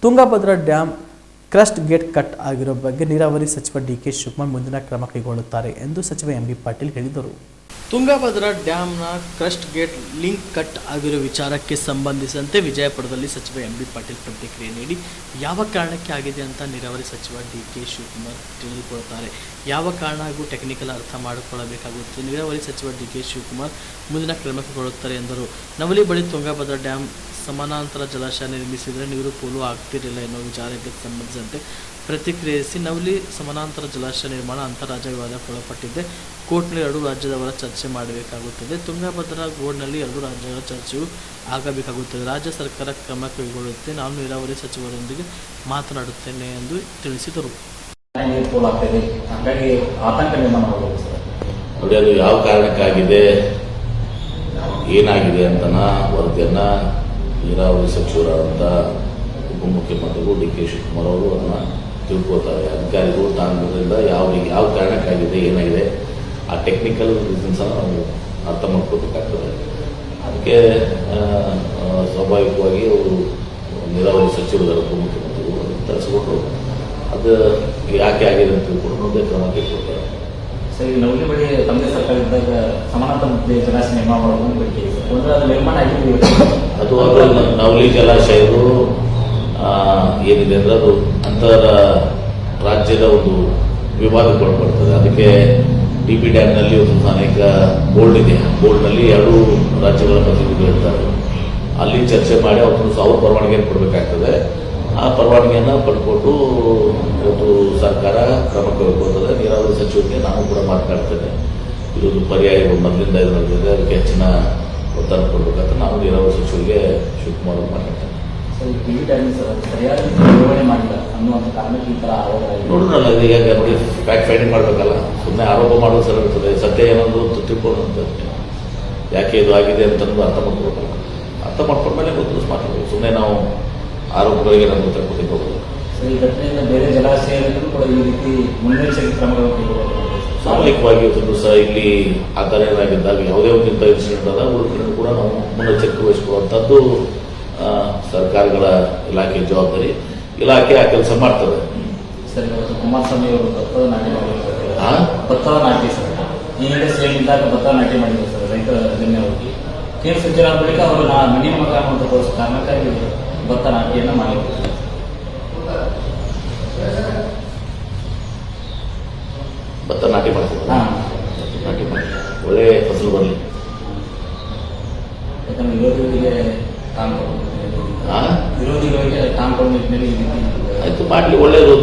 Tungabhadra dam crest gate cut ಆಗಿರೋ ಬಗ್ಗೆ ನೀರಾವರಿ ಸಚಿವ ಡಿ.ಕೆ. ಶಿವಕುಮಾರ್ ಮುಂದಿನ ಕ್ರಮ ಕೈಗೊಳ್ಳುತ್ತಾರೆ ಎಂದು ಸಚಿವ ಎಂ.ಬಿ. ಪಾಟೀಲ್ ಹೇಳಿದರು. ತುಂಗಭದ್ರಾ ಡ್ಯಾಮ್ನ ಕ್ರಸ್ಟ್ ಗೇಟ್ ಲಿಂಕ್ ಕಟ್ ಆಗಿರೋ ವಿಚಾರಕ್ಕೆ ಸಂಬಂಧಿಸಿದಂತೆ ವಿಜಯಪುರದಲ್ಲಿ ಸಚಿವ ಎಂ.ಬಿ. ಪಾಟೀಲ್ ಪ್ರತಿಕ್ರಿಯೆ ನೀಡಿ ಯಾವ ಕಾರಣಕ್ಕೆ ಆಗಿದೆ ಅಂತ ನೀರಾವರಿ ಸಚಿವ ಡಿ.ಕೆ. ಶಿವಕುಮಾರ್ ತಿಳಿದುಕೊಳ್ಳುತ್ತಾರೆ. ಯಾವ ಕಾರಣ ಹಾಗೂ ಟೆಕ್ನಿಕಲ್ ಅರ್ಥ ಮಾಡಿಕೊಳ್ಳಬೇಕಾಗುತ್ತದೆ. ನೀರಾವರಿ ಸಚಿವ ಡಿ.ಕೆ. ಶಿವಕುಮಾರ್ ಮುಂದಿನ ಕ್ರಮ ಕೈಗೊಳ್ಳುತ್ತಾರೆ ಎಂದರು. ನವಲಿ ಬಳಿ ತುಂಗಭದ್ರಾ ಡ್ಯಾಮ್ ಸಮಾನಾಂತರ ಜಲಾಶಯ ನಿರ್ಮಿಸಿದರೆ ನೀರು ಪೋಲು ಆಗ್ತಿರಲಿಲ್ಲ ಎನ್ನುವ ವಿಚಾರಕ್ಕೆ ಸಂಬಂಧಿಸಿದಂತೆ ಪ್ರತಿಕ್ರಿಯಿಸಿ, ನವಲಿ ಸಮಾನಾಂತರ ಜಲಾಶಯ ನಿರ್ಮಾಣ ಅಂತಾರಾಜ್ಯ ವಿವಾದಕ್ಕೊಳಪಟ್ಟಿದೆ. ಕೋರ್ಟ್ನಲ್ಲಿ ಎರಡೂ ರಾಜ್ಯದವರ ಚರ್ಚೆ ಮಾಡಬೇಕಾಗುತ್ತದೆ. ತುಂಗಭದ್ರಾ ಗೋಡ್ನಲ್ಲಿ ಎರಡೂ ರಾಜ್ಯಗಳ ಚರ್ಚೆಯೂ ಆಗಬೇಕಾಗುತ್ತದೆ. ರಾಜ್ಯ ಸರ್ಕಾರ ಕ್ರಮ ಕೈಗೊಳ್ಳುತ್ತೆ. ನಾನು ನೀರಾವರಿ ಸಚಿವರೊಂದಿಗೆ ಮಾತನಾಡುತ್ತೇನೆ ಎಂದು ತಿಳಿಸಿದರು. ಅದು ಯಾವ ಕಾರಣಕ್ಕಾಗಿದೆ, ಏನಾಗಿದೆ ಅಂತ ವರದಿಯನ್ನ ನೀರಾವರಿ ಸಚಿವರಾದಂಥ ಉಪಮುಖ್ಯಮಂತ್ರಿಗಳು ಡಿ.ಕೆ. ಶಿವಕುಮಾರ್ ಅವರು ಅದನ್ನು ತಿಳ್ಕೊತಾರೆ. ಅಧಿಕಾರಿಗಳು ತಾಂದ್ರಿಂದ ಯಾವ ಕಾರಣಕ್ಕಾಗಿದೆ, ಏನಾಗಿದೆ, ಆ ಟೆಕ್ನಿಕಲ್ ರೀಸನ್ಸ್ ನಾವು ಅರ್ಥ ಮಾಡ್ಕೋಬೇಕಾಗ್ತದೆ. ಅದಕ್ಕೆ ಸ್ವಾಭಾವಿಕವಾಗಿ ಅವರು ನೀರಾವರಿ ಸಚಿವರ ಉಪಮುಖ್ಯಮಂತ್ರಿಗಳು ತರಿಸ್ಕೊಂಡು ಅದು ಯಾಕೆ ಆಗಿದೆ ಅಂತ ತಿಳ್ಕೊಂಡು ಮುಂದೆ ಕ್ರಮ ಕೈಗೊಳ್ತಾರೆ. ಸರ್, ಈಗ ನವಲಿ ಬಳಿ ತಮ್ಮದೇ ಸರ್ಕಾರ ಇದ್ದಾಗ ಸಮಾನಾಂತರ ಜಲಾಶಯ ನಿರ್ಮಾಣ ಮಾಡೋದು ಬೇಡಿಕೆ ಇದೆ. ಅದು ನಿರ್ಮಾಣ ಆಗಿದೆ. ಅದು ನವಲಿ ಜಲಾಶಯವು ಏನಿದೆ ಅಂದರೆ ಅದು ಅಂತರ ರಾಜ್ಯದ ಒಂದು ವಿವಾದಕ್ಕೊಳಪಡ್ತದೆ. ಅದಕ್ಕೆ ಡಿ.ಪಿ ಡ್ಯಾಮ್ನಲ್ಲಿ ಒಂದು ಅನೇಕ ಬೋರ್ಡ್ ಇದೆ. ಬೋರ್ಡ್ನಲ್ಲಿ ಎರಡೂ ರಾಜ್ಯಗಳ ಪ್ರತಿನಿಧಿಗಳು ಇರ್ತಾರೆ. ಅಲ್ಲಿ ಚರ್ಚೆ ಮಾಡಿ ಅವ್ರ ಪರವಾನಗಿಯನ್ನು ಕೊಡಬೇಕಾಗ್ತದೆ. ಆ ಪರವಾನಗಿಯನ್ನು ಪಡ್ಕೊಂಡು ಇವತ್ತು ಸರ್ಕಾರ ಕ್ರಮ ಕೈಗೊಳ್ಳುತ್ತದೆ. ನೀರಾವರಿ ಸಚಿವರಿಗೆ ನಾನು ಕೂಡ ಮಾತನಾಡ್ತೇನೆ. ಇದೊಂದು ಪರ್ಯಾಯ ಮೊದಲಿಂದ ಇದರಲ್ಲಿದೆ, ಅದಕ್ಕೆ ಹೆಚ್ಚಿನ ಒತ್ತಡ ಕೊಡಬೇಕಂತ ನಾವು ನೀರಾವರಿ ಸಚಿವರಿಗೆ ಶಿವಕುಮಾರ್ ಅವರು ಮಾತನಾಡ್ತೇನೆ. ಸರಿಯಾದ ನಿರ್ವಹಣೆ ಮಾಡಿಲ್ಲ ಅನ್ನುವಂಥ ಕಾರಣಕ್ಕೆ ಈ ಥರ ನೋಡೋಣ. ಈಗ ನೋಡಿ, ಫ್ಯಾಕ್ಟ್ ಫೈಂಡಿಂಗ್ ಮಾಡಬೇಕಲ್ಲ. ಸುಮ್ಮನೆ ಆರೋಪ ಮಾಡೋದು ಸರಿ ಇರ್ತದೆ. ಸತ್ಯ ಏನಂದ್ರು ತಿಳ್ಕೊಳ್ಳೋಂಥ ಯಾಕೆ ಇದು ಆಗಿದೆ ಅಂತಂದು ಅರ್ಥ ಮಾಡ್ಕೋಬೇಕಲ್ಲ. ಅರ್ಥ ಮಾಡ್ಕೊಂಡ್ಮೇಲೆ ಗೊತ್ತು ಮಾತಾಡಬೇಕು. ಸುಮ್ಮನೆ ನಾವು ಆರೋಪಗಳಿಗೆ ನಾವು ಉತ್ತರ ಕೊಟ್ಟಿಗೆ ಹೋಗೋದು. ಈ ಘಟನೆಯಿಂದ ಬೇರೆ ಜಲಾಶಯದಲ್ಲೂ ಕೂಡ ಈ ರೀತಿ ಮುನ್ನೆಚ್ಚರಿಕೆ ಕ್ರಮಗಳು ಸಾಮೂಹಿಕವಾಗಿ ಇವತ್ತು ಸಹ ಇಲ್ಲಿ ಆ ಥರ ಏನಾಗಿದ್ದಾಗ ಯಾವುದೇ ಒಂದು ಇಂಥ ಇನ್ಸಿಡೆಂಟ್ ಆದಾಗ ಉಳಿದ ಕೂಡ ನಾವು ಮುನ್ನೆಚ್ಚರಿಕೆ ವಹಿಸಿಕೊಳ್ಳುವಂಥದ್ದು ಸರ್ಕಾರಗಳ ಇಲಾಖೆ ಜವಾಬ್ದಾರಿ. ಇಲಾಖೆ ಆ ಕೆಲಸ ಮಾಡ್ತದೆ. ಸರ್, ಕುಮಾರಸ್ವಾಮಿ ಅವರು ಭತ್ತದ ನಾಟಿ ಸರ್, ಈ ಹಿಂದೆ ಸೇಮ್ ಇದ್ದಾಗ ಭತ್ತದ ನಾಟಿ ಮಾಡಿದ್ರು ಸರ್ ರೈತರ ಜಮೀನು ಹೋಗಿ. ಕೇಂದ್ರ ಸಚಿವರ ಬಳಿಕ ಅವರು ಮನೆ ಮಗ ಅಂತ ತೋರಿಸೋ ಕಾರಣಕ್ಕಾಗಿ ಭತ್ತ ನಾಟಿಯನ್ನು ಮಾಡಿದ್ರು. ಭತ್ತ ನಾಟಿ ಮಾಡ್ತಾರೆ. ನಾಟಿ ಮಾಡಿ ಒಳ್ಳೆ ಫಸಲು ಬರಲಿ. ಯಾಕಂದ್ರೆ ವಿರೋಧಿಗಳಿಗೆ ಕಾಂಪೌಂಡ್ ನಿಟ್ಟಿನಲ್ಲಿ ಆಯ್ತು, ಮಾಡಲಿ, ಒಳ್ಳೇದು.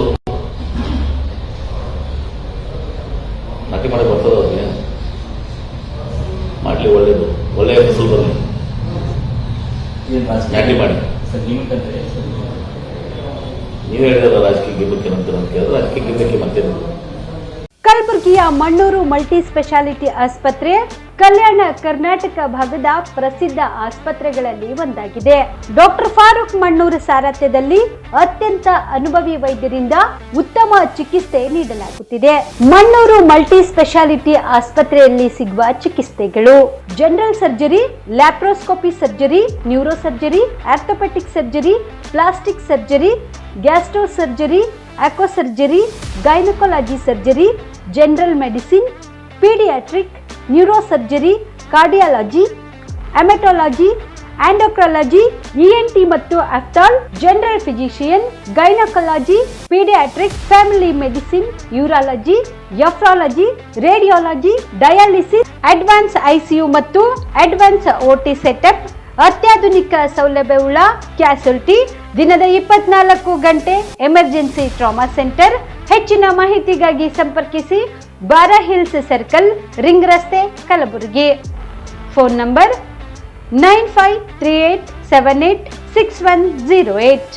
ನಾಟಿ ಮಾಡಿ ಬರ್ತದ ಅವ್ರಿಗೆ, ಮಾಡಲಿ, ಒಳ್ಳೇದು, ಒಳ್ಳೆಯ ಫಸಲು ಬರಲಿ. ನಾಟಿ ಮಾಡಿ. ನೀವು ಹೇಳಿದ್ರೆ ರಾಜಕೀಯ ಗಿಬ್ಬಕ್ಕೆ ನಂತರ ಅಂತ ಕೇಳಿದ್ರೆ ರಾಜಕೀಯ ಗಿಬ್ಬಕ್ಕೆ ಮತ್ತೇನು. ಕಲಬುರಗಿಯ ಮಣ್ಣೂರು ಮಲ್ಟಿ ಸ್ಪೆಷಾಲಿಟಿ ಆಸ್ಪತ್ರೆ ಕಲ್ಯಾಣ ಕರ್ನಾಟಕ ಭಾಗದ ಪ್ರಸಿದ್ಧ ಆಸ್ಪತ್ರೆಗಳಲ್ಲಿ ಒಂದಾಗಿದೆ. ಡಾಕ್ಟರ್ ಫಾರೂಕ್ ಮಣ್ಣೂರು ಸಾರಥ್ಯದಲ್ಲಿ ಅತ್ಯಂತ ಅನುಭವಿ ವೈದ್ಯರಿಂದ ಉತ್ತಮ ಚಿಕಿತ್ಸೆ ನೀಡಲಾಗುತ್ತಿದೆ. ಮಣ್ಣೂರು ಮಲ್ಟಿ ಸ್ಪೆಷಾಲಿಟಿ ಆಸ್ಪತ್ರೆಯಲ್ಲಿ ಸಿಗುವ ಚಿಕಿತ್ಸೆಗಳು: general surgery, laparoscopy surgery, neuro surgery, orthopaedic surgery, plastic surgery, gastro surgery, aqua surgery, gynaecology surgery, general medicine, paediatric, neuro surgery, cardiology, haematology, endocrinology, ENT ಮತ್ತು ophthal, general physician, gynaecology, paediatric, family medicine, urology, nephrology, radiology, dialysis, advance ICU ಮತ್ತು advance OT setup, ಅತ್ಯಾಧುನಿಕ ಸೌಲಭ್ಯವುಳ್ಳ ಕ್ಯಾಸುಲಿಟಿ, ದಿನದ 24 ಗಂಟೆ emergency trauma centre. ಹೆಚ್ಚಿನ ಮಾಹಿತಿಗಾಗಿ ಸಂಪರ್ಕಿಸಿ ಬಾರಾ hills circle, ring ರಸ್ತೆ, ಕಲಬುರಗಿ. Phone number 9538786108.